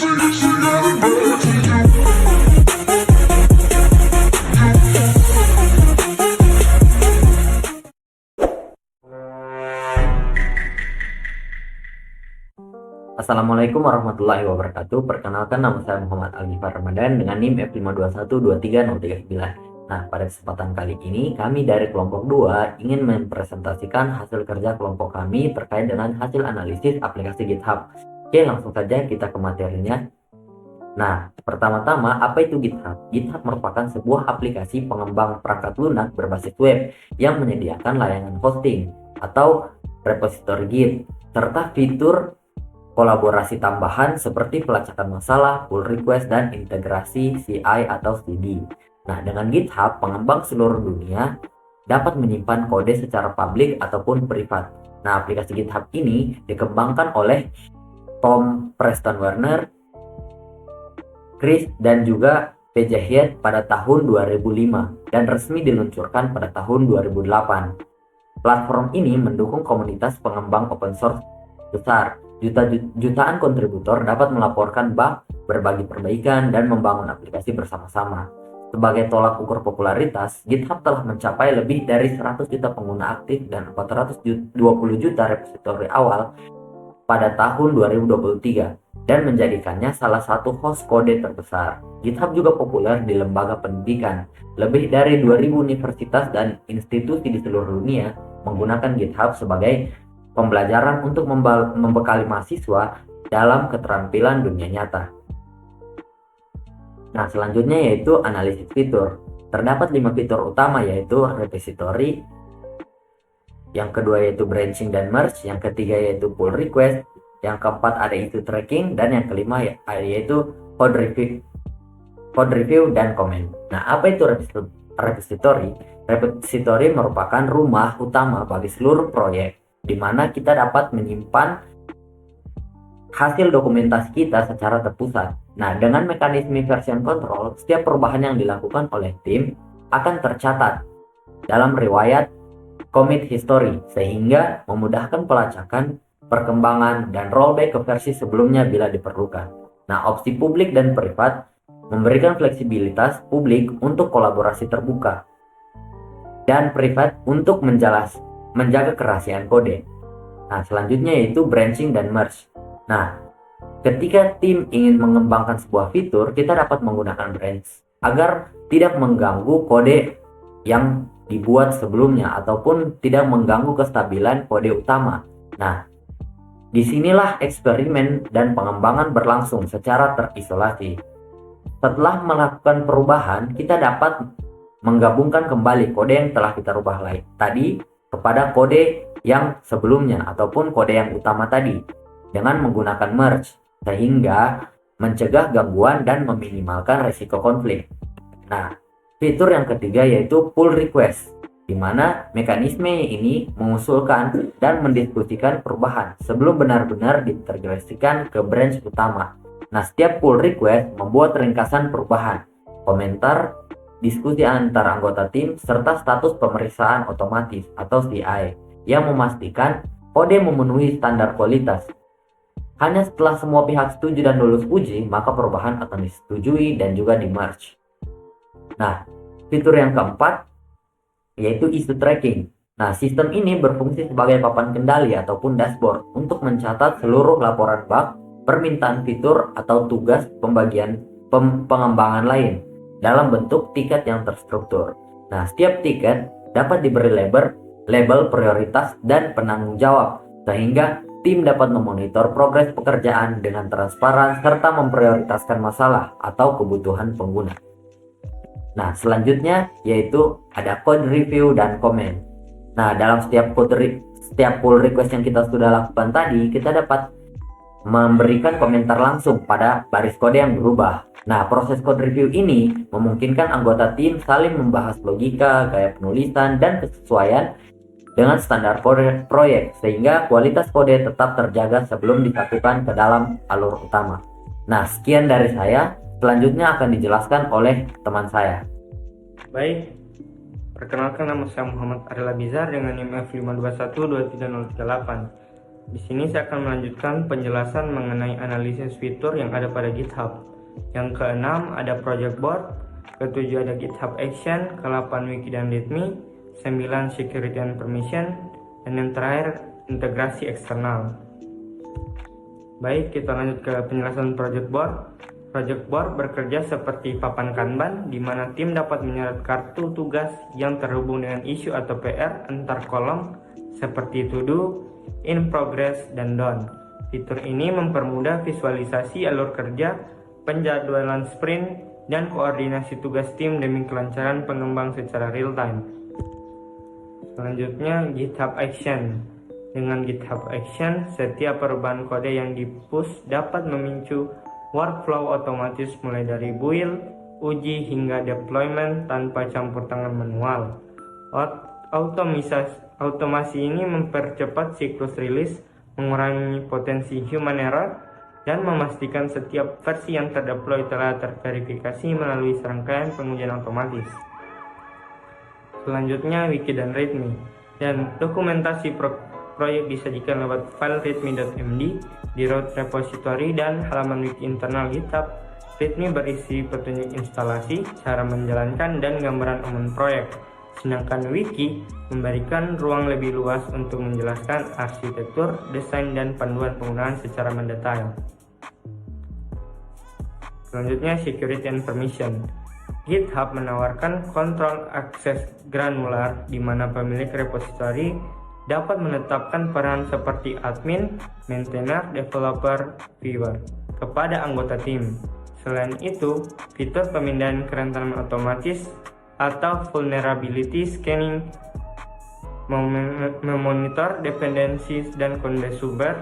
Assalamualaikum warahmatullahi wabarakatuh. Perkenalkan, nama saya Muhammad Al-Ghifar Ramadan dengan NIM F521230339. Nah, pada kesempatan kali ini kami dari kelompok 2 ingin mempresentasikan hasil kerja kelompok kami terkait dengan hasil analisis aplikasi GitHub. Oke, langsung saja kita ke materinya. Nah, pertama-tama, apa itu GitHub? GitHub merupakan sebuah aplikasi pengembang perangkat lunak berbasis web yang menyediakan layanan hosting atau repository Git serta fitur kolaborasi tambahan seperti pelacakan masalah, pull request, dan integrasi CI atau CD. Nah, dengan GitHub, pengembang seluruh dunia dapat menyimpan kode secara publik ataupun privat. Nah, aplikasi GitHub ini dikembangkan oleh Tom Preston Werner, Chris, dan juga PJ Heath pada tahun 2005 dan resmi diluncurkan pada tahun 2008. Platform ini mendukung komunitas pengembang open source besar. Jutaan kontributor dapat melaporkan bug, berbagi perbaikan, dan membangun aplikasi bersama-sama. Sebagai tolak ukur popularitas, GitHub telah mencapai lebih dari 100 juta pengguna aktif dan 420 juta repositori awal pada tahun 2023 dan menjadikannya salah satu host kode terbesar. GitHub juga populer di lembaga pendidikan. Lebih dari 2000 universitas dan institusi di seluruh dunia menggunakan GitHub sebagai pembelajaran untuk membekali mahasiswa dalam keterampilan dunia nyata. Nah, selanjutnya yaitu analisis fitur. Terdapat 5 fitur utama, yaitu repository, yang kedua yaitu branching dan merge, yang ketiga yaitu pull request, yang keempat ada issue tracking, dan yang kelima yaitu code review dan comment. Nah, apa itu repository? Repository merupakan rumah utama bagi seluruh proyek, di mana kita dapat menyimpan hasil dokumentasi kita secara terpusat. Nah, dengan mekanisme version control, setiap perubahan yang dilakukan oleh tim akan tercatat dalam riwayat commit history, sehingga memudahkan pelacakan, perkembangan, dan rollback ke versi sebelumnya bila diperlukan. Nah, opsi publik dan privat memberikan fleksibilitas publik untuk kolaborasi terbuka dan privat untuk menjaga kerahasiaan kode. Nah, selanjutnya yaitu branching dan merge. Nah, ketika tim ingin mengembangkan sebuah fitur, kita dapat menggunakan branch agar tidak mengganggu kode yang dibuat sebelumnya ataupun tidak mengganggu kestabilan kode utama. Nah, disinilah eksperimen dan pengembangan berlangsung secara terisolasi. Setelah melakukan perubahan, kita dapat menggabungkan kembali kode yang telah kita rubah tadi kepada kode yang sebelumnya ataupun kode yang utama tadi dengan menggunakan merge, sehingga mencegah gangguan dan meminimalkan risiko konflik. Nah, fitur yang ketiga yaitu pull request, di mana mekanisme ini mengusulkan dan mendiskusikan perubahan sebelum benar-benar diintegrasikan ke branch utama. Nah, setiap pull request membuat ringkasan perubahan, komentar, diskusi antar anggota tim, serta status pemeriksaan otomatis atau CI yang memastikan kode memenuhi standar kualitas. Hanya setelah semua pihak setuju dan lulus uji, maka perubahan akan disetujui dan juga di-merge. Nah, fitur yang keempat yaitu issue tracking. Nah, sistem ini berfungsi sebagai papan kendali ataupun dashboard untuk mencatat seluruh laporan bug, permintaan fitur, atau tugas pengembangan lain dalam bentuk tiket yang terstruktur. Nah, setiap tiket dapat diberi label prioritas dan penanggung jawab, sehingga tim dapat memonitor progres pekerjaan dengan transparan serta memprioritaskan masalah atau kebutuhan pengguna. Nah, selanjutnya yaitu ada code review dan comment. Nah, dalam setiap pull request yang kita sudah lakukan tadi, kita dapat memberikan komentar langsung pada baris kode yang berubah. Nah, proses code review ini memungkinkan anggota tim saling membahas logika, gaya penulisan, dan kesesuaian dengan standar proyek, sehingga kualitas kode tetap terjaga sebelum disatukan ke dalam alur utama. Nah, sekian dari saya. Selanjutnya akan dijelaskan oleh teman saya. Baik, perkenalkan, nama saya Muhammad Arila Bizar dengan NIM F521230338. Di sini saya akan melanjutkan penjelasan mengenai analisis fitur yang ada pada GitHub. Yang keenam ada project board, ketujuh ada GitHub Action, ke-8 wiki dan readme, 9 security and permission, dan yang terakhir integrasi eksternal. Baik, kita lanjut ke penjelasan project board. Project board bekerja seperti papan Kanban, di mana tim dapat menyeret kartu tugas yang terhubung dengan isu atau PR antar kolom seperti to do, in progress, dan done. Fitur ini mempermudah visualisasi alur kerja, penjadwalan sprint, dan koordinasi tugas tim demi kelancaran pengembang secara real time. Selanjutnya, GitHub Action. Dengan GitHub Action, setiap perubahan kode yang di-push dapat memicu workflow otomatis mulai dari build, uji, hingga deployment tanpa campur tangan manual. Otomasi ini mempercepat siklus rilis, mengurangi potensi human error, dan memastikan setiap versi yang terdeploy telah terverifikasi melalui serangkaian pengujian otomatis. Selanjutnya, wiki dan readme. Dan dokumentasi proyek disajikan lewat file readme.md di root repository dan halaman wiki internal GitHub. Readme berisi petunjuk instalasi, cara menjalankan, dan gambaran umum proyek. Sedangkan wiki memberikan ruang lebih luas untuk menjelaskan arsitektur, desain, dan panduan penggunaan secara mendetail. Selanjutnya, security and permission. GitHub menawarkan kontrol akses granular di mana pemilik repository dapat menetapkan peran seperti admin, maintainer, developer, viewer kepada anggota tim. Selain itu, fitur pemindahan kerentanan otomatis atau vulnerability scanning, memonitor dependencies dan kode sumber,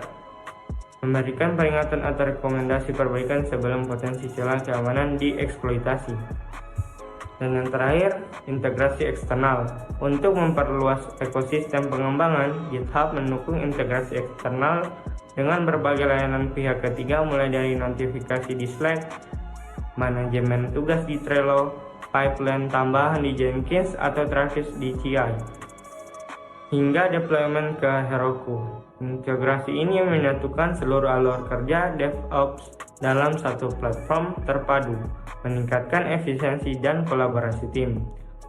memberikan peringatan atau rekomendasi perbaikan sebelum potensi celah keamanan dieksploitasi. Dan yang terakhir, integrasi eksternal. Untuk memperluas ekosistem pengembangan, GitHub mendukung integrasi eksternal dengan berbagai layanan pihak ketiga, mulai dari notifikasi di Slack, manajemen tugas di Trello, pipeline tambahan di Jenkins atau Travis di CI, hingga deployment ke Heroku. Integrasi ini menyatukan seluruh alur kerja DevOps dalam satu platform terpadu, meningkatkan efisiensi dan kolaborasi tim.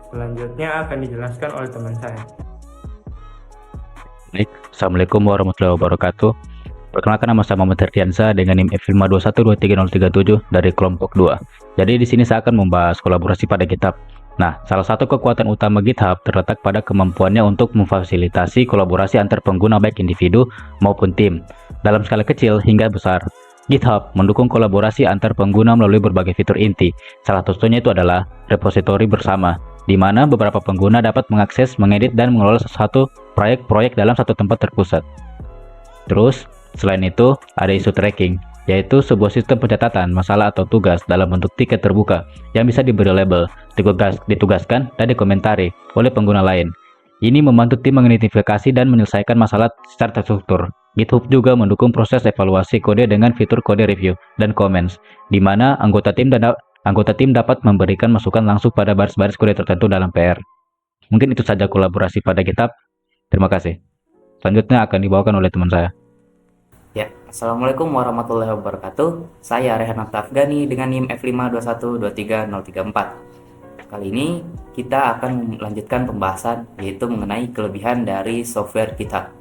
Selanjutnya akan dijelaskan oleh teman saya. Baik, Assalamualaikum warahmatullahi wabarakatuh. Perkenalkan, nama saya Muhammad Herdiansa dengan NIM F5212337 dari kelompok 2. Jadi di sini saya akan membahas kolaborasi pada GitHub. Nah, salah satu kekuatan utama GitHub terletak pada kemampuannya untuk memfasilitasi kolaborasi antar pengguna baik individu maupun tim, dalam skala kecil hingga besar. GitHub mendukung kolaborasi antar pengguna melalui berbagai fitur inti. Salah satunya itu adalah repositori bersama, di mana beberapa pengguna dapat mengakses, mengedit, dan mengelola satu proyek-proyek dalam satu tempat terpusat. Terus, selain itu, ada isu tracking, yaitu sebuah sistem pencatatan masalah atau tugas dalam bentuk tiket terbuka yang bisa diberi label, ditugaskan, dan dikomentari oleh pengguna lain. Ini membantu tim mengidentifikasi dan menyelesaikan masalah secara terstruktur. GitHub juga mendukung proses evaluasi kode dengan fitur kode review dan comments, di mana anggota tim dapat memberikan masukan langsung pada baris-baris kode tertentu dalam PR. Mungkin itu saja kolaborasi pada GitHub. Terima kasih. Selanjutnya akan dibawakan oleh teman saya. Ya, Assalamualaikum warahmatullahi wabarakatuh. Saya Rehan Afghani dengan NIM F521230334. Kali ini kita akan melanjutkan pembahasan, yaitu mengenai kelebihan dari software GitHub.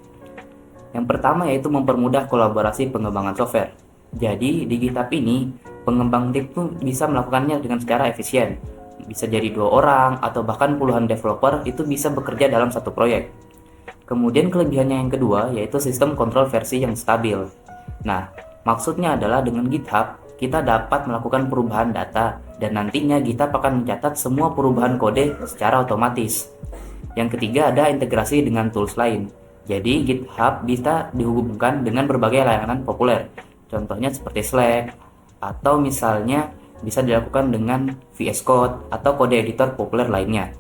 Yang pertama yaitu mempermudah kolaborasi pengembangan software. Jadi di GitHub ini, pengembang tim itu bisa melakukannya dengan secara efisien. Bisa jadi 2 orang atau bahkan puluhan developer itu bisa bekerja dalam satu proyek. Kemudian kelebihannya yang kedua yaitu sistem kontrol versi yang stabil. Nah, maksudnya adalah dengan GitHub kita dapat melakukan perubahan data dan nantinya GitHub akan mencatat semua perubahan kode secara otomatis. Yang ketiga ada integrasi dengan tools lain. Jadi GitHub bisa dihubungkan dengan berbagai layanan populer. Contohnya seperti Slack atau misalnya bisa dilakukan dengan VS Code atau kode editor populer lainnya.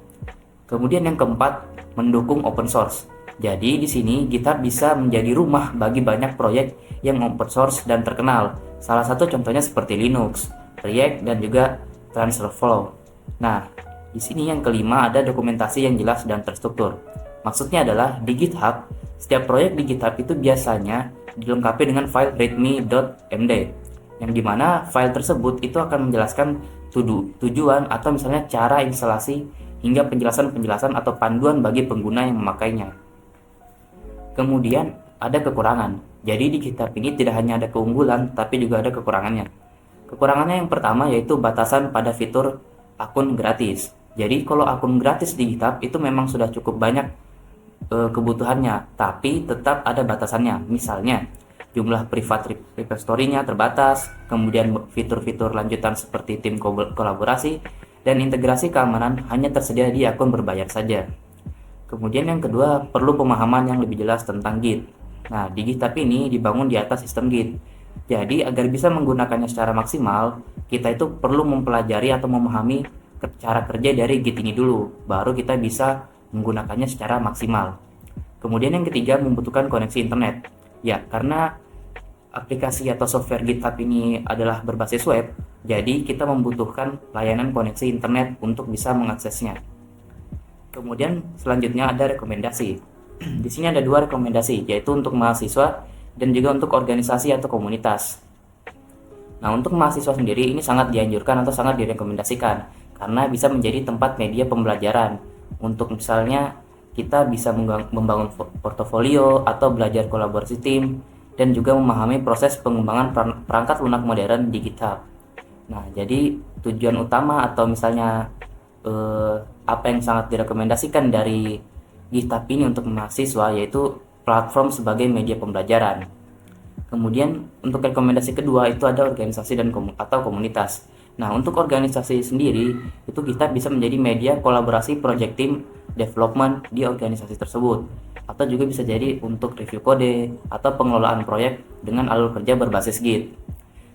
Kemudian yang keempat, mendukung open source. Jadi di sini GitHub bisa menjadi rumah bagi banyak proyek yang open source dan terkenal. Salah satu contohnya seperti Linux, React, dan juga TensorFlow. Nah, di sini yang kelima ada dokumentasi yang jelas dan terstruktur. Maksudnya adalah di GitHub Setiap proyek di GitHub itu biasanya dilengkapi dengan file readme.md, yang dimana file tersebut itu akan menjelaskan tujuan atau misalnya cara instalasi hingga penjelasan-penjelasan atau panduan bagi pengguna yang memakainya. Kemudian ada kekurangan. Jadi di GitHub ini tidak hanya ada keunggulan, tapi juga ada kekurangannya. Kekurangannya yang pertama yaitu batasan pada fitur akun gratis. Jadi kalau akun gratis di GitHub itu memang sudah cukup banyak kebutuhannya, tapi tetap ada batasannya. Misalnya jumlah private repository-nya terbatas, kemudian fitur-fitur lanjutan seperti tim kolaborasi dan integrasi keamanan hanya tersedia di akun berbayar saja. Kemudian yang kedua, perlu pemahaman yang lebih jelas tentang Git. Nah, di GitHub ini dibangun di atas sistem Git. Jadi agar bisa menggunakannya secara maksimal, kita itu perlu mempelajari atau memahami cara kerja dari Git ini dulu, baru kita bisa menggunakannya secara maksimal. Kemudian yang ketiga, membutuhkan koneksi internet. Ya, karena aplikasi atau software GitHub ini adalah berbasis web, jadi kita membutuhkan layanan koneksi internet untuk bisa mengaksesnya. Kemudian selanjutnya ada rekomendasi. Di sini ada 2 rekomendasi, yaitu untuk mahasiswa dan juga untuk organisasi atau komunitas. Nah, untuk mahasiswa sendiri ini sangat dianjurkan atau sangat direkomendasikan karena bisa menjadi tempat media pembelajaran. Untuk misalnya kita bisa membangun portofolio atau belajar kolaborasi tim dan juga memahami proses pengembangan perangkat lunak modern di GitHub. Nah, jadi tujuan utama atau misalnya apa yang sangat direkomendasikan dari GitHub ini untuk mahasiswa yaitu platform sebagai media pembelajaran. Kemudian untuk rekomendasi kedua itu ada organisasi dan atau komunitas. Nah, untuk organisasi sendiri itu GitHub bisa menjadi media kolaborasi project team development di organisasi tersebut, atau juga bisa jadi untuk review kode atau pengelolaan proyek dengan alur kerja berbasis Git.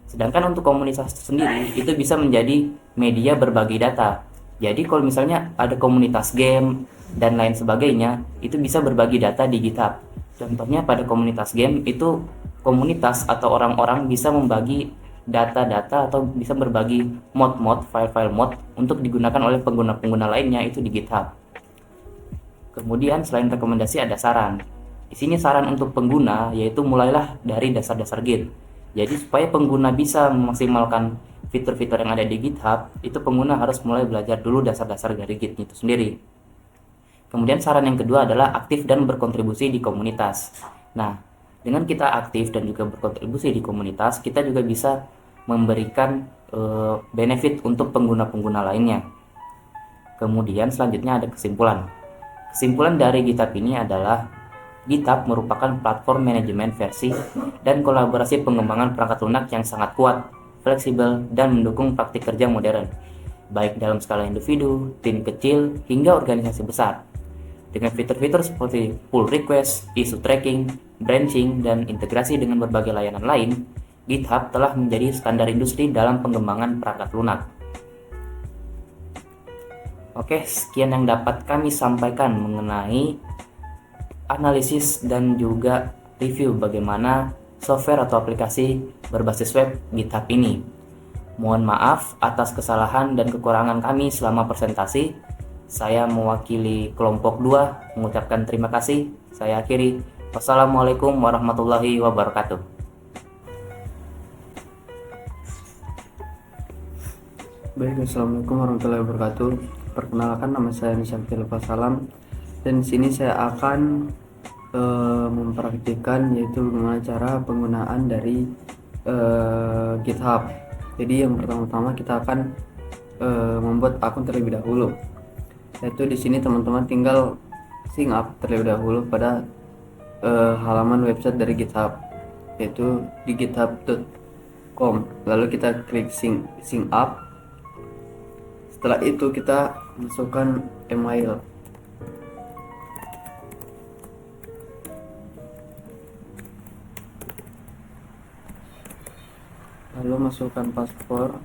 Sedangkan untuk komunitas sendiri itu bisa menjadi media berbagi data. Jadi kalau misalnya ada komunitas game dan lain sebagainya, itu bisa berbagi data di GitHub. Contohnya pada komunitas game itu komunitas atau orang-orang bisa membagi data-data atau bisa berbagi mod-mod, file-file mod untuk digunakan oleh pengguna-pengguna lainnya itu di GitHub. Kemudian selain rekomendasi ada saran. Di sini saran untuk pengguna yaitu mulailah dari dasar-dasar Git. Jadi supaya pengguna bisa memaksimalkan fitur-fitur yang ada di GitHub, itu pengguna harus mulai belajar dulu dasar-dasar dari Git itu sendiri. Kemudian saran yang kedua adalah aktif dan berkontribusi di komunitas. Nah, dengan kita aktif dan juga berkontribusi di komunitas, kita juga bisa memberikan benefit untuk pengguna-pengguna lainnya. Kemudian selanjutnya ada kesimpulan. Kesimpulan dari GitHub ini adalah GitHub merupakan platform manajemen versi dan kolaborasi pengembangan perangkat lunak yang sangat kuat, fleksibel, dan mendukung praktik kerja modern, baik dalam skala individu, tim kecil, hingga organisasi besar. Dengan fitur-fitur seperti pull request, issue tracking, branching, dan integrasi dengan berbagai layanan lain, GitHub telah menjadi standar industri dalam pengembangan perangkat lunak. Oke, sekian yang dapat kami sampaikan mengenai analisis dan juga review bagaimana software atau aplikasi berbasis web GitHub ini. Mohon maaf atas kesalahan dan kekurangan kami selama presentasi. Saya mewakili kelompok 2 mengucapkan terima kasih. Saya akhiri. Wassalamualaikum warahmatullahi wabarakatuh. Baik, assalamualaikum warahmatullahi wabarakatuh. Perkenalkan, nama saya Nisyamtil Salam, dan di sini saya akan mempraktikkan yaitu bagaimana cara penggunaan dari GitHub. Jadi yang pertama-tama kita akan membuat akun terlebih dahulu. Yaitu di sini teman-teman tinggal sign up terlebih dahulu pada halaman website dari GitHub, yaitu di github.com. Lalu kita klik sign up. Setelah itu kita masukkan email. Lalu masukkan paspor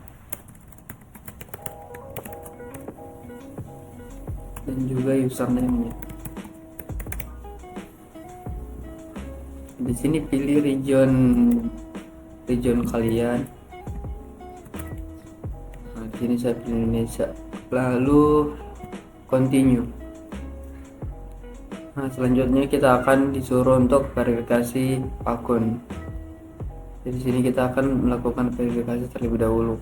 dan juga username-nya. Di sini pilih region kalian. Nah, di sini saya pilih Indonesia. Lalu continue. Nah, selanjutnya kita akan disuruh untuk verifikasi akun. Jadi di sini kita akan melakukan verifikasi terlebih dahulu.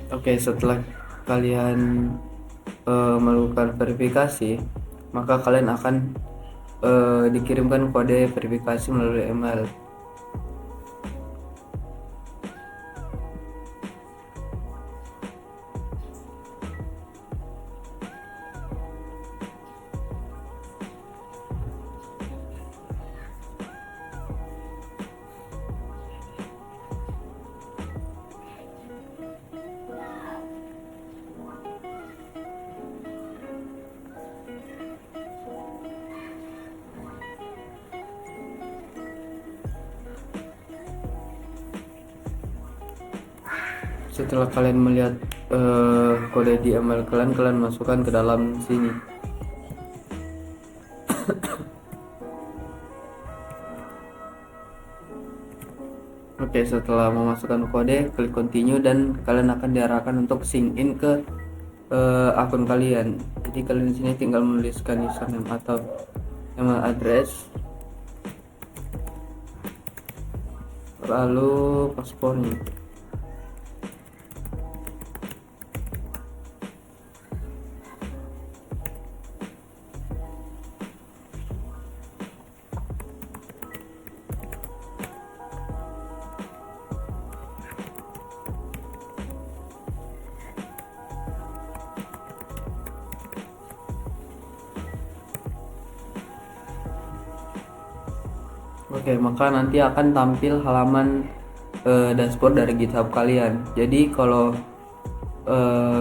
Oke, setelah kalian melakukan verifikasi, maka kalian akan dikirimkan kode verifikasi melalui email. Setelah kalian melihat kode di email kalian, kalian masukkan ke dalam sini. Oke, setelah memasukkan kode, klik continue dan kalian akan diarahkan untuk sign in ke akun kalian. Jadi kalian di sini tinggal menuliskan username atau email address, lalu paspornya. Oke, maka nanti akan tampil halaman dashboard dari GitHub kalian. Jadi kalau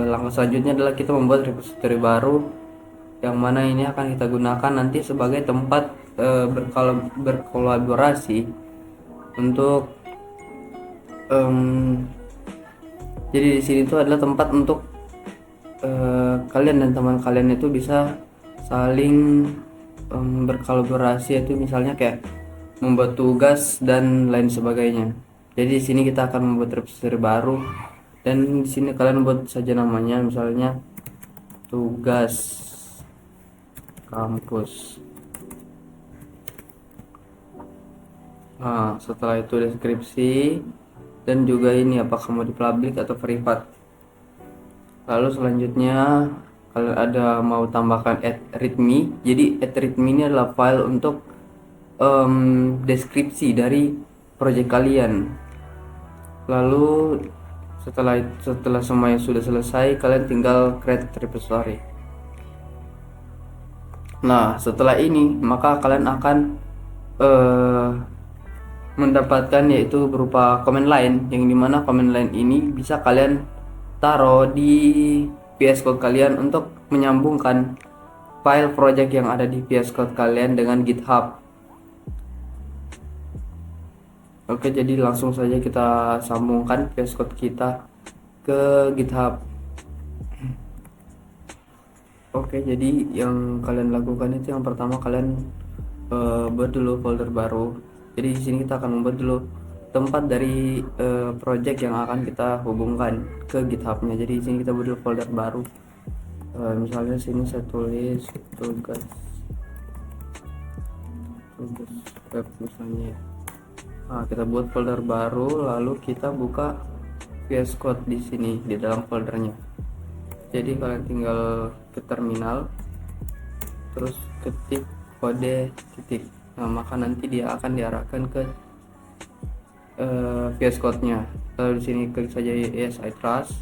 langkah selanjutnya adalah kita membuat repository baru, yang mana ini akan kita gunakan nanti sebagai tempat berkolaborasi untuk jadi di sini itu adalah tempat untuk kalian dan teman kalian itu bisa saling berkolaborasi, itu misalnya kayak membuat tugas dan lain sebagainya. Jadi di sini kita akan membuat repository baru dan di sini kalian buat saja namanya, misalnya tugas kampus. Nah, setelah itu deskripsi dan juga ini apakah mau di public atau private. Lalu selanjutnya kalian ada mau tambahkan add readme. Jadi add readme ini adalah file untuk deskripsi dari project kalian. Lalu setelah semuanya sudah selesai, kalian tinggal create repository. Nah, setelah ini maka kalian akan mendapatkan yaitu berupa command line, yang dimana command line ini bisa kalian taruh di VS Code kalian untuk menyambungkan file project yang ada di VS Code kalian dengan GitHub. Oke, jadi langsung saja kita sambungkan VS Code kita ke GitHub. Oke, jadi yang kalian lakukan itu yang pertama kalian buat dulu folder baru. Jadi di sini kita akan membuat dulu tempat dari project yang akan kita hubungkan ke GitHub-nya. Jadi di sini kita buat dulu folder baru. Misalnya sini saya tulis tugas web misalnya. Nah, kita buat folder baru, lalu kita buka VS Code di sini di dalam foldernya. Jadi kalian tinggal ke terminal, terus ketik kode titik. Nah, maka nanti dia akan diarahkan ke VS Code-nya. Lalu di sini klik saja yes I trust.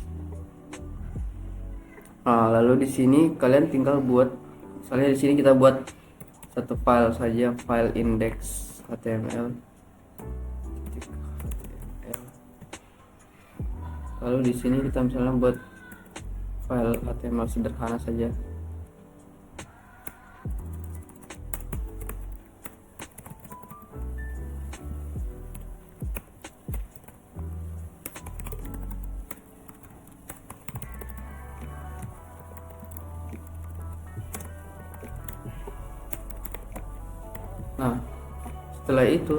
Nah, lalu di sini kalian tinggal buat, misalnya di sini kita buat satu file saja, file index.html. Lalu di sini kita misalnya buat file HTML sederhana saja. Nah, Setelah itu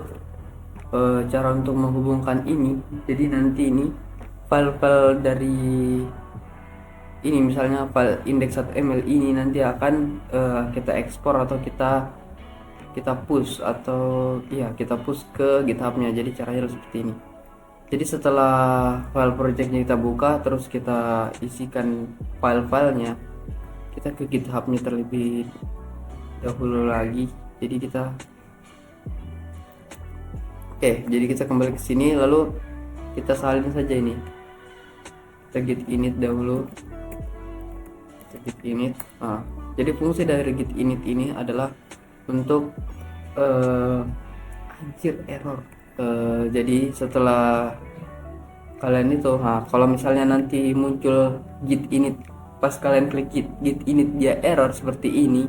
cara untuk menghubungkan ini, jadi nanti ini file-file dari ini, misalnya file index.ml ini nanti akan kita ekspor atau kita push, atau ya kita push ke GitHub-nya. Jadi caranya seperti ini. Jadi setelah file projectnya kita buka, terus kita isikan file-filenya, kita ke GitHub-nya terlebih dahulu lagi. Jadi kita kembali ke sini, lalu kita salin saja ini. Kita git init dahulu. Kita git init. Nah, jadi fungsi dari git init ini adalah untuk error. Jadi setelah kalian itu, kalau misalnya nanti muncul git init, pas kalian klik git init dia error seperti ini,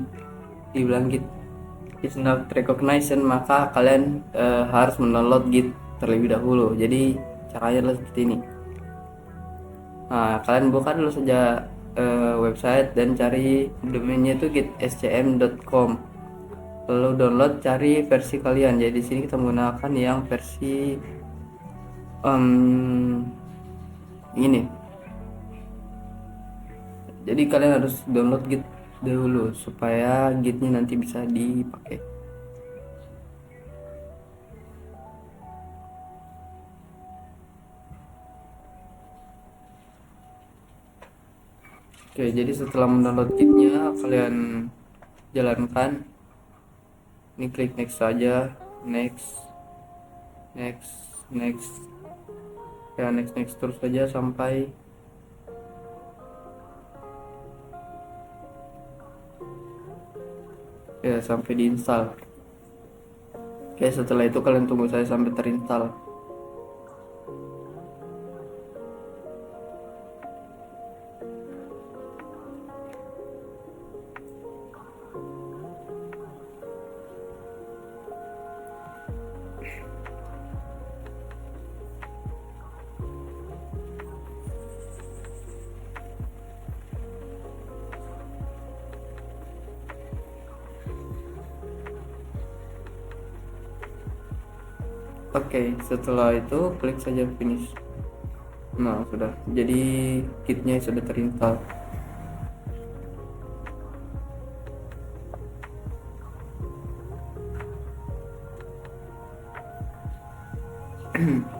dibilang git is not recognized, maka kalian harus mendownload git terlebih dahulu. Jadi caranya adalah seperti ini. Nah, kalian buka dulu saja website dan cari domainnya itu gitscm.com, lalu download, cari versi kalian. Jadi di sini kita menggunakan yang versi ini. Jadi kalian harus download git dahulu supaya gitnya nanti bisa dipakai. Oke, jadi setelah mendownload gitnya, kalian jalankan. Ini klik next saja, next ya, next terus saja sampai diinstal. Oke, setelah itu kalian tunggu saya sampai terinstall. Oke, setelah itu klik saja finish. Nah, sudah. Jadi kitnya sudah terinstall.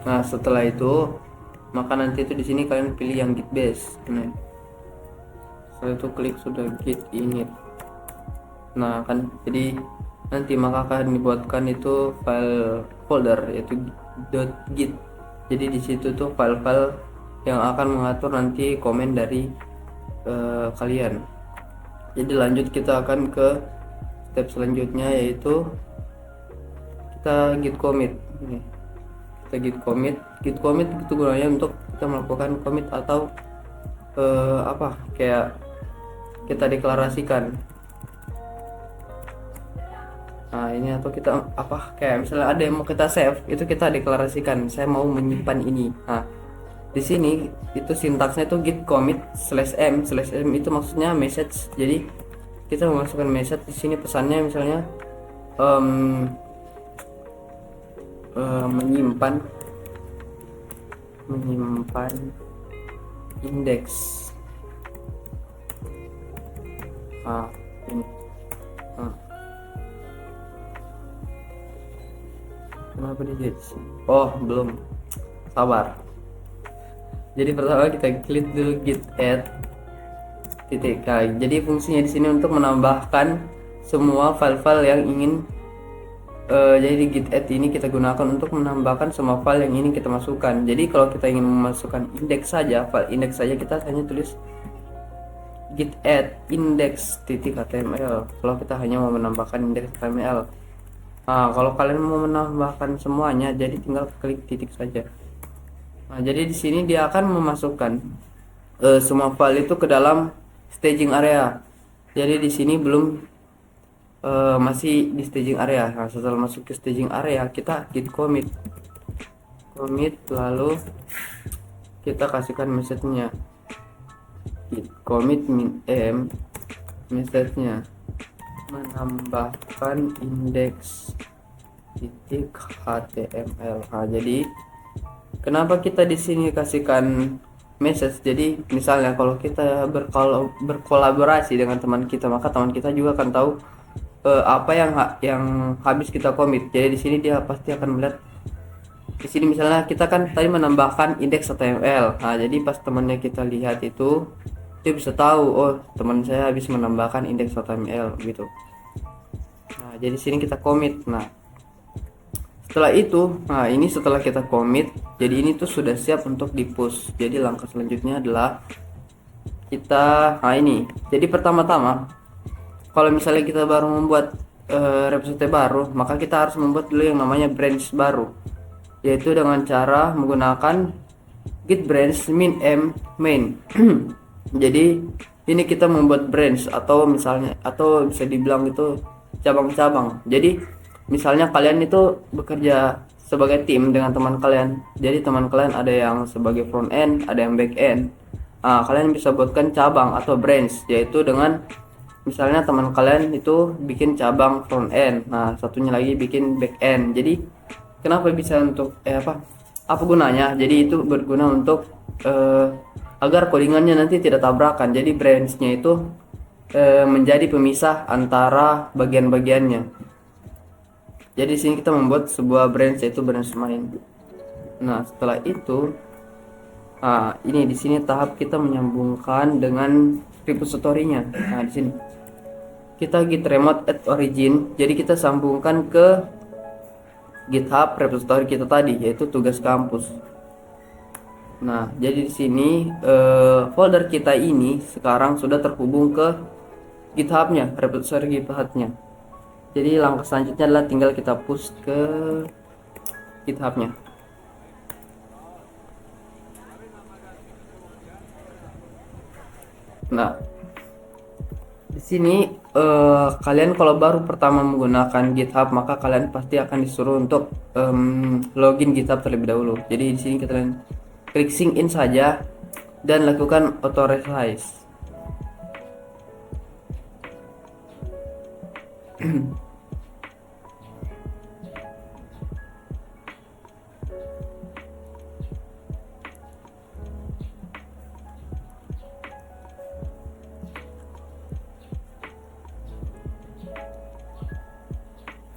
Nah, setelah itu maka nanti itu di sini kalian pilih yang git base. Nah, setelah itu klik sudah git init. Nah, kan jadi nanti maka akan dibuatkan itu file folder yaitu .git. Jadi di situ tuh file-file yang akan mengatur nanti komen dari kalian. Jadi lanjut, kita akan ke step selanjutnya, yaitu kita git commit. Nih, kita git commit itu gunanya untuk kita melakukan commit atau kayak kita deklarasikan. Nah, ini atau kita kayak misalnya ada yang mau kita save, itu kita deklarasikan saya mau menyimpan ini. Nah, di sini itu sintaksnya itu git commit /m itu maksudnya message. Jadi kita memasukkan message di sini, pesannya misalnya menyimpan indeks. Ini. Kenapa di Oh, belum. Sabar. Jadi pertama kita klik dulu git add titik. Jadi fungsinya di sini untuk menambahkan semua file-file yang ingin jadi git add ini kita gunakan untuk menambahkan semua file yang ingin kita masukkan. Jadi kalau kita ingin memasukkan indeks saja, file indeks saja, kita hanya tulis git add index.html. Kalau kita hanya mau menambahkan indeks HTML. Nah, kalau kalian mau menambahkan semuanya, jadi tinggal klik titik saja. Nah, jadi di sini dia akan memasukkan semua file itu ke dalam staging area. Jadi di sini belum masih di staging area. Nah, setelah masuk ke staging area, kita git commit, lalu kita kasihkan message-nya git commit -m, message-nya menambahkan indeks titik HTML. Nah, jadi kenapa kita di sini kasihkan message? Jadi misalnya kalau kita berkolaborasi dengan teman kita, maka teman kita juga akan tahu apa yang habis kita commit. Jadi di sini dia pasti akan melihat. Di sini misalnya kita kan tadi menambahkan indeks HTML. Nah, jadi pas temannya kita lihat itu, dia bisa tahu, oh teman saya habis menambahkan indeks HTML gitu. Nah, jadi sini kita commit. Nah, setelah itu, ini setelah kita commit, jadi ini tuh sudah siap untuk di push. Jadi langkah selanjutnya adalah kita, ini. Jadi pertama-tama, kalau misalnya kita baru membuat repository baru, maka kita harus membuat dulu yang namanya branch baru, yaitu dengan cara menggunakan git branch min m main. Jadi ini kita membuat branch atau bisa dibilang itu cabang-cabang. Jadi misalnya kalian itu bekerja sebagai tim dengan teman kalian. Jadi teman kalian ada yang sebagai front end, ada yang back end. Kalian bisa buatkan cabang atau branch, yaitu dengan misalnya teman kalian itu bikin cabang front end, nah satunya lagi bikin back end. Jadi kenapa bisa untuk apa gunanya? Jadi itu berguna untuk agar codingannya nanti tidak tabrakan. Jadi branchnya itu menjadi pemisah antara bagian-bagiannya. Jadi di sini kita membuat sebuah branch, yaitu branch main. Nah, setelah itu ini di sini tahap kita menyambungkan dengan repository-nya. Nah, di sini kita git remote at origin. Jadi kita sambungkan ke GitHub repository kita tadi, yaitu tugas kampus. Nah, jadi di sini folder kita ini sekarang sudah terhubung ke GitHub-nya, repository GitHub-nya. Jadi langkah selanjutnya adalah tinggal kita push ke GitHub-nya. Nah, di sini kalian kalau baru pertama menggunakan GitHub, maka kalian pasti akan disuruh untuk login GitHub terlebih dahulu. Jadi di sini kalian klik sign in saja dan lakukan authorize.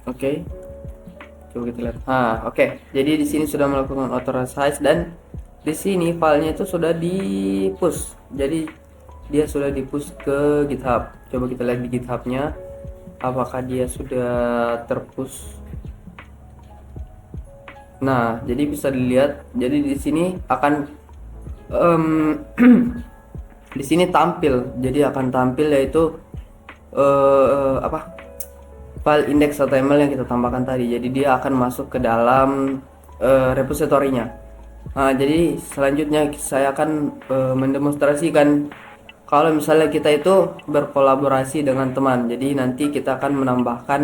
Oke. Coba kita lihat. Oke. Jadi di sini sudah melakukan authorize dan di sini filenya itu sudah di push. Jadi dia sudah di push ke GitHub. Coba kita lihat di GitHub-nya apakah dia sudah terpush. Nah, jadi bisa dilihat. Jadi di sini akan di sini tampil. Jadi akan tampil yaitu file index HTML yang kita tambahkan tadi. Jadi dia akan masuk ke dalam repositorinya. Nah, jadi selanjutnya saya akan mendemonstrasikan kalau misalnya kita itu berkolaborasi dengan teman. Jadi nanti kita akan menambahkan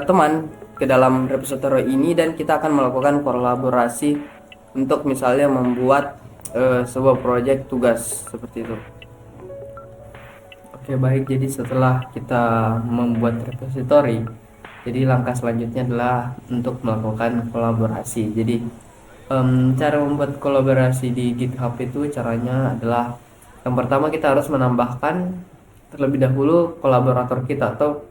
teman ke dalam repository ini dan kita akan melakukan kolaborasi untuk misalnya membuat sebuah proyek tugas seperti itu. Oke, baik. Jadi setelah kita membuat repository, jadi langkah selanjutnya adalah untuk melakukan kolaborasi. Jadi cara membuat kolaborasi di GitHub itu caranya adalah yang pertama kita harus menambahkan terlebih dahulu kolaborator kita atau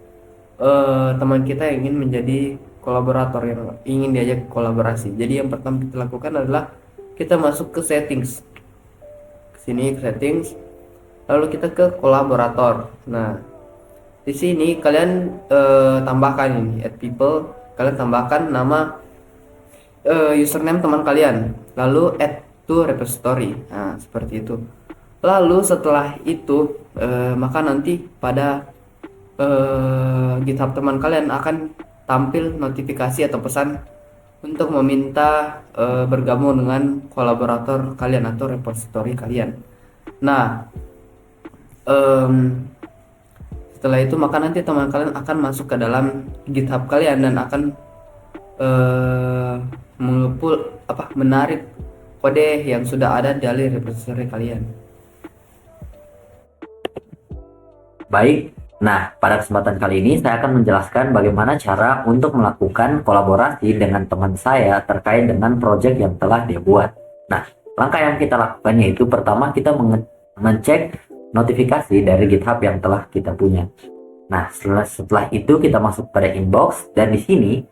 teman kita yang ingin menjadi kolaborator yang ingin diajak kolaborasi. Jadi yang pertama kita lakukan adalah kita masuk ke settings. Sini ke settings. Lalu kita ke kolaborator. Nah, di sini kalian tambahkan ini add people, kalian tambahkan nama username teman kalian, lalu add to repository. Nah, seperti itu. Lalu setelah itu maka nanti pada GitHub teman kalian akan tampil notifikasi atau pesan untuk meminta bergabung dengan kolaborator kalian atau repository kalian. Nah, setelah itu maka nanti teman kalian akan masuk ke dalam GitHub kalian dan akan menarik kode yang sudah ada dari repository kalian. Baik, Nah, pada kesempatan kali ini saya akan menjelaskan bagaimana cara untuk melakukan kolaborasi dengan teman saya terkait dengan proyek yang telah dia buat. Nah, langkah yang kita lakukan yaitu pertama kita mengecek notifikasi dari GitHub yang telah kita punya. Nah, setelah itu kita masuk pada inbox dan di sini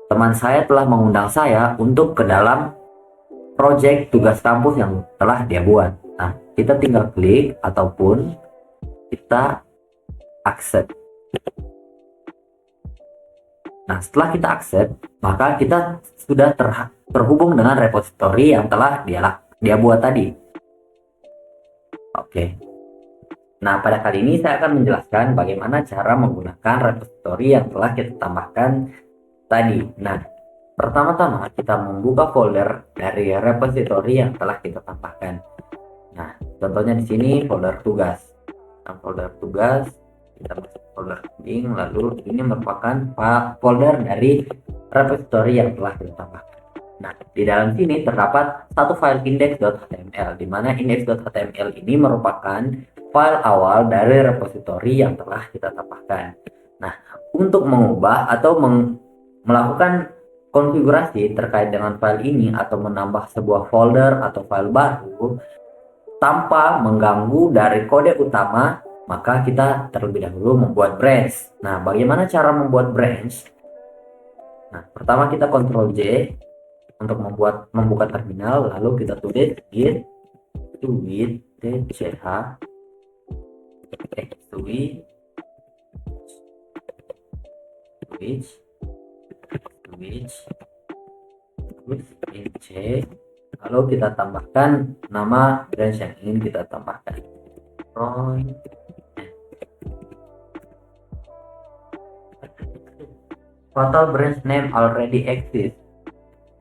teman saya telah mengundang saya untuk ke dalam proyek tugas kampus yang telah dia buat. Nah, kita tinggal klik ataupun kita accept. Nah, setelah kita accept, maka kita sudah terhubung dengan repository yang telah dia buat tadi. Oke. Nah, pada kali ini saya akan menjelaskan bagaimana cara menggunakan repository yang telah kita tambahkan tadi. Nah, pertama-tama kita membuka folder dari repository yang telah kita tambahkan. Nah, contohnya di sini folder tugas. Nah, folder tugas kita masuk folder link, lalu ini merupakan folder dari repository yang telah kita tambahkan. Nah, di dalam sini terdapat satu file index.html, di mana index.html ini merupakan file awal dari repository yang telah kita tambahkan. Nah, untuk mengubah atau melakukan konfigurasi terkait dengan file ini atau menambah sebuah folder atau file baru tanpa mengganggu dari kode utama, maka kita terlebih dahulu membuat branch. Nah, bagaimana cara membuat branch? Nah, pertama kita Ctrl J untuk membuka terminal, lalu kita tulis git switch lalu kita tambahkan nama branch yang ingin kita tambahkan. Total branch name already exists.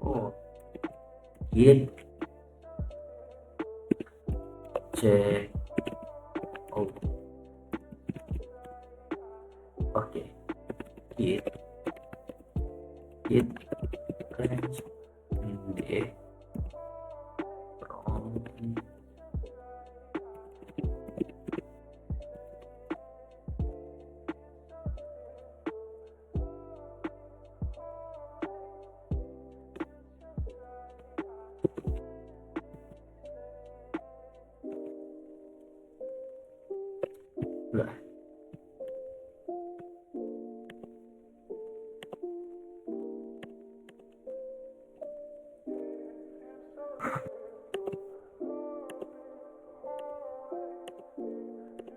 Oh, git check. Oh, oke. Git branch index from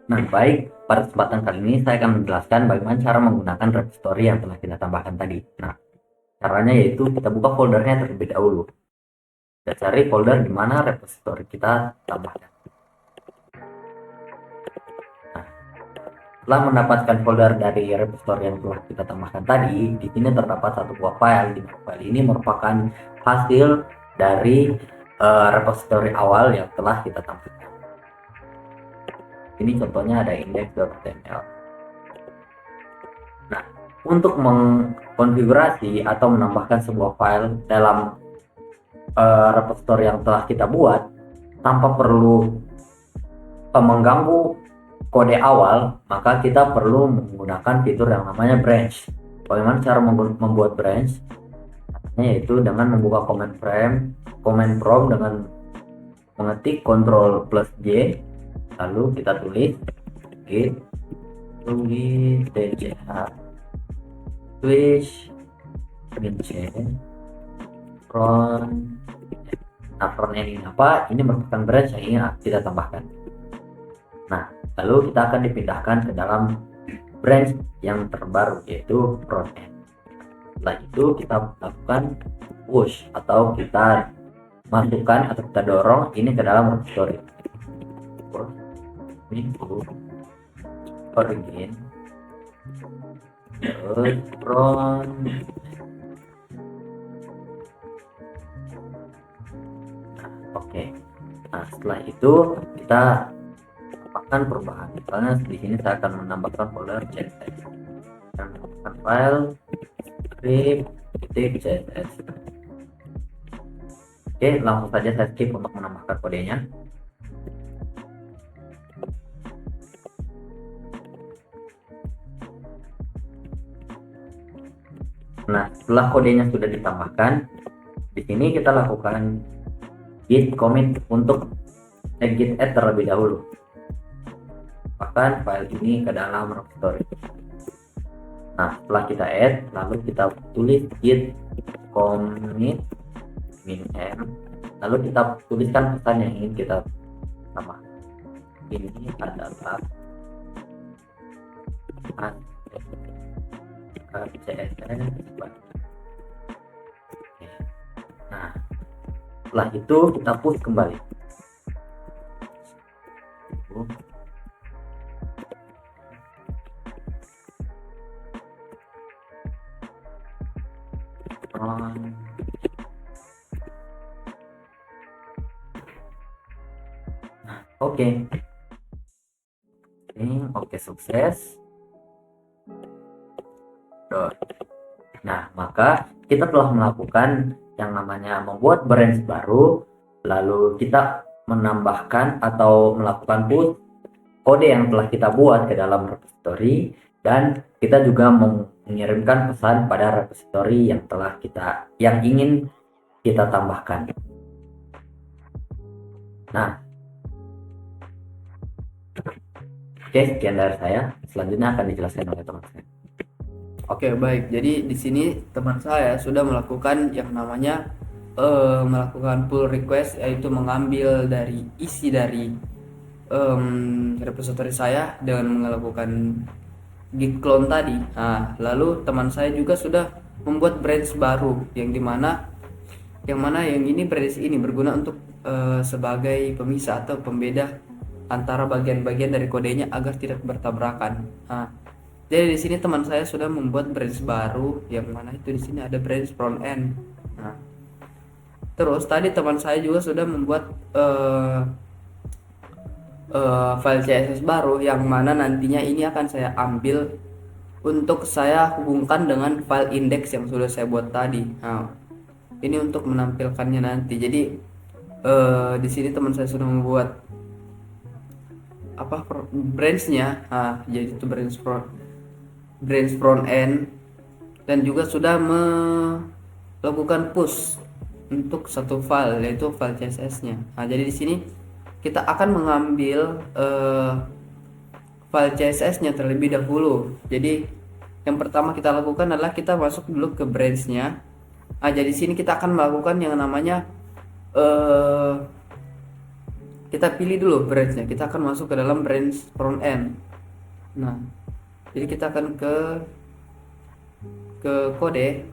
Nah, baik, pada kesempatan kali ini saya akan menjelaskan bagaimana cara menggunakan repository yang telah kita tambahkan tadi. Nah, caranya yaitu kita buka foldernya terlebih dahulu. Kita cari folder di mana repository kita tambahkan. Nah, setelah mendapatkan folder dari repository yang telah kita tambahkan tadi, di sini terdapat satu buah file. Di mana file ini merupakan hasil dari repository awal yang telah kita tambahkan. Ini contohnya ada index.html. Nah, untuk mengkonfigurasi atau menambahkan sebuah file dalam repository yang telah kita buat tanpa perlu mengganggu kode awal, maka kita perlu menggunakan fitur yang namanya branch. Bagaimana cara membuat branch? Yaitu dengan membuka command prompt dengan mengetik Ctrl plus J, lalu kita tulis git switch from. Nah, from ini apa? Ini merupakan branch yang ingin kita tambahkan. Nah, lalu kita akan dipindahkan ke dalam branch yang terbaru, yaitu front end. Setelah itu kita lakukan push atau kita masukkan atau kita dorong ini ke dalam repository. Origin front. Oke. Nah, setelah itu kita tambahkan perubahan. Misalnya di sini saya akan menambahkan folder CSS dan menambahkan file script.css. Oke, langsung saja saya skip untuk menambahkan kodenya. Nah, setelah kodenya sudah ditambahkan, di sini kita lakukan git commit untuk git add terlebih dahulu. Masukkan file ini ke dalam repository. Nah, setelah kita add, lalu kita tulis git commit min m, lalu kita tuliskan pesan yang ingin kita tambah. Ini adalah CSS. Nah, setelah itu kita push kembali. Oke. Ini oke, sukses. Nah, maka kita telah melakukan yang namanya membuat branch baru, lalu kita menambahkan atau melakukan push kode yang telah kita buat ke dalam repository, dan kita juga mengirimkan pesan pada repository yang ingin kita tambahkan. Nah, oke, sekian dari saya. Selanjutnya akan dijelaskan oleh teman saya. Oke, baik. Jadi di sini teman saya sudah melakukan yang namanya melakukan pull request, yaitu mengambil dari isi dari repository saya dengan melakukan git clone tadi. Nah, lalu teman saya juga sudah membuat branch baru yang mana yang ini branch ini berguna untuk sebagai pemisah atau pembeda antara bagian-bagian dari kodenya agar tidak bertabrakan. Nah, jadi di sini teman saya sudah membuat branch baru yang mana itu di sini ada branch front end. Nah, terus tadi teman saya juga sudah membuat file CSS baru yang mana nantinya ini akan saya ambil untuk saya hubungkan dengan file index yang sudah saya buat tadi. Nah, ini untuk menampilkannya nanti. Jadi di sini teman saya sudah membuat branchnya. Nah, jadi itu branch front end, dan juga sudah melakukan push untuk satu file, yaitu file CSS-nya. Nah, jadi di sini kita akan mengambil file CSS-nya terlebih dahulu. Jadi yang pertama kita lakukan adalah kita masuk dulu ke branch-nya. Nah, jadi di sini kita akan melakukan yang namanya kita pilih dulu branch-nya. Kita akan masuk ke dalam branch front end. Nah, jadi kita akan ke kode,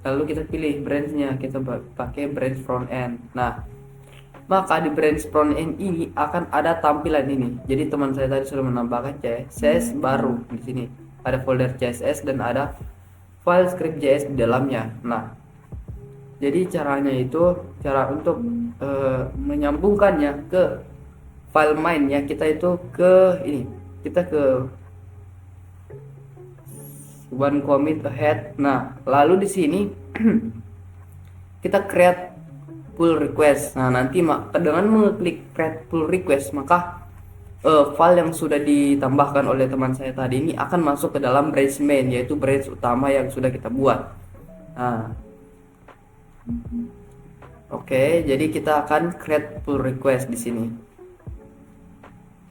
lalu kita pilih branch-nya, kita pakai branch front end. Nah, maka di branch front end ini akan ada tampilan ini. Jadi teman saya tadi sudah menambahkan CSS baru di sini. Ada folder CSS dan ada file script.js di dalamnya. Nah, jadi caranya itu cara untuk menyambungkannya ke file main-nya, kita itu ke ini. Kita ke one commit ahead. Nah, lalu di sini kita create pull request. Nah, nanti dengan mengklik create pull request, maka file yang sudah ditambahkan oleh teman saya tadi ini akan masuk ke dalam branch main, yaitu branch utama yang sudah kita buat. Nah, oke, jadi kita akan create pull request di sini.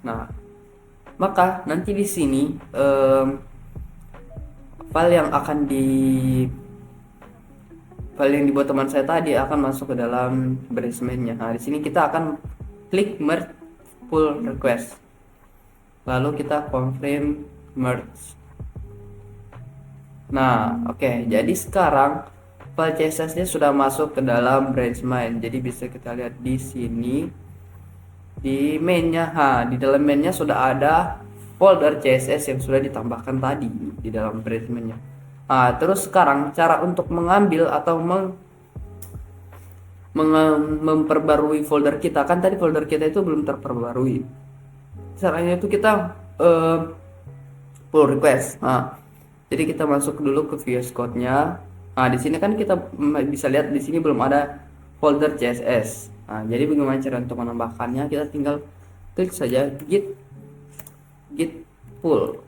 Nah, maka nanti di sini file yang dibuat teman saya tadi akan masuk ke dalam branch main-nya. Nah, di sini kita akan klik merge pull request. Lalu kita confirm merge. Nah, oke, jadi sekarang file CSS-nya sudah masuk ke dalam branch main. Jadi bisa kita lihat di sini di main-nya. Di dalam main-nya sudah ada folder CSS yang sudah ditambahkan tadi di dalam branch main-nya. Terus sekarang cara untuk mengambil atau memperbarui folder kita, kan tadi folder kita itu belum terperbarui. Caranya itu kita pull request. Jadi kita masuk dulu ke VS Code-nya. Di sini kan kita bisa lihat di sini belum ada folder CSS. Jadi bagaimana cara untuk menambahkannya? Kita tinggal klik saja git pull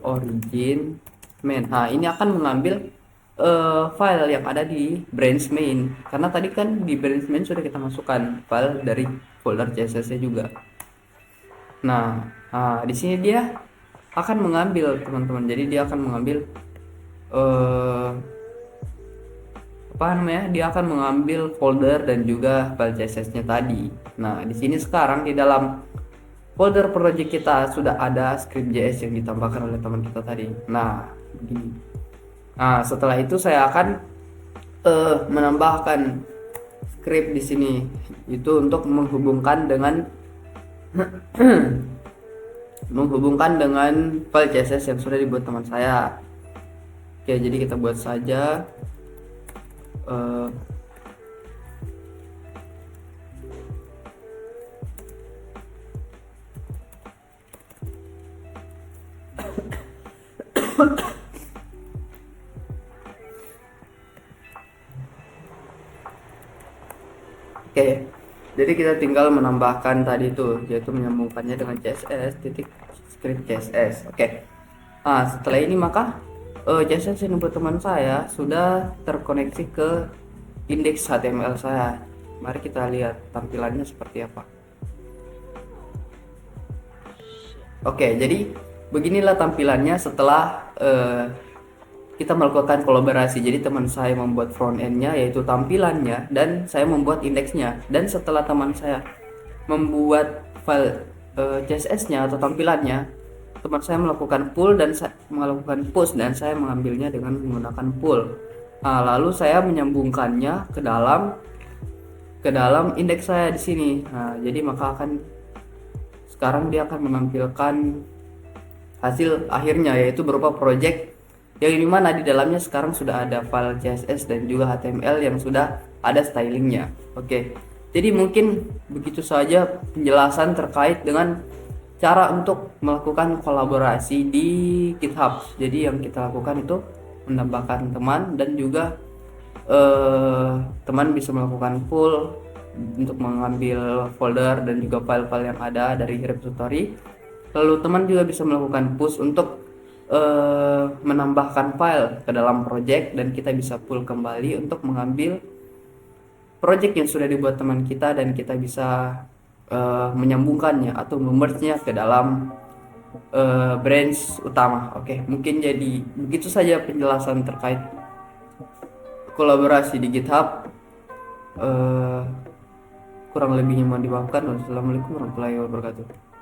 origin main. Nah, ini akan mengambil file yang ada di branch main, karena tadi kan di branch main sudah kita masukkan file dari folder CSS-nya juga. Nah, di sini dia akan mengambil teman-teman. Jadi dia akan mengambil apa namanya? Dia akan mengambil folder dan juga file CSS-nya tadi. Nah, di sini sekarang di dalam folder project kita sudah ada script.js yang ditambahkan oleh teman kita tadi. Nah, begini. Nah, setelah itu saya akan menambahkan script di sini itu untuk menghubungkan dengan file CSS yang sudah dibuat teman saya. Oke, jadi kita buat saja Oke, jadi kita tinggal menambahkan tadi itu, yaitu menyambungkannya dengan CSS titik script CSS. Oke. Nah, setelah ini maka CSS yang dibuat teman saya sudah terkoneksi ke indeks HTML saya. Mari kita lihat tampilannya seperti apa. Oke, jadi beginilah tampilannya setelah kita melakukan kolaborasi. Jadi teman saya membuat front end-nya yaitu tampilannya, dan saya membuat indeksnya. Dan setelah teman saya membuat file CSS-nya atau tampilannya, teman saya melakukan pull dan melakukan push, dan saya mengambilnya dengan menggunakan pull. Nah, lalu saya menyambungkannya ke dalam indeks saya di sini. Nah, jadi maka sekarang dia akan menampilkan hasil akhirnya, yaitu berupa project yang dimana di dalamnya sekarang sudah ada file CSS dan juga HTML yang sudah ada stylingnya. Oke, jadi mungkin begitu saja penjelasan terkait dengan cara untuk melakukan kolaborasi di GitHub. Jadi yang kita lakukan itu menambahkan teman, dan juga teman bisa melakukan pull untuk mengambil folder dan juga file-file yang ada dari repository. Lalu teman juga bisa melakukan push untuk menambahkan file ke dalam project, dan kita bisa pull kembali untuk mengambil project yang sudah dibuat teman kita, dan kita bisa menyambungkannya atau memerge-nya ke dalam branch utama. Oke, mungkin jadi begitu saja penjelasan terkait kolaborasi di GitHub. Kurang lebihnya mohon dimaafkan. Wassalamualaikum warahmatullahi wabarakatuh.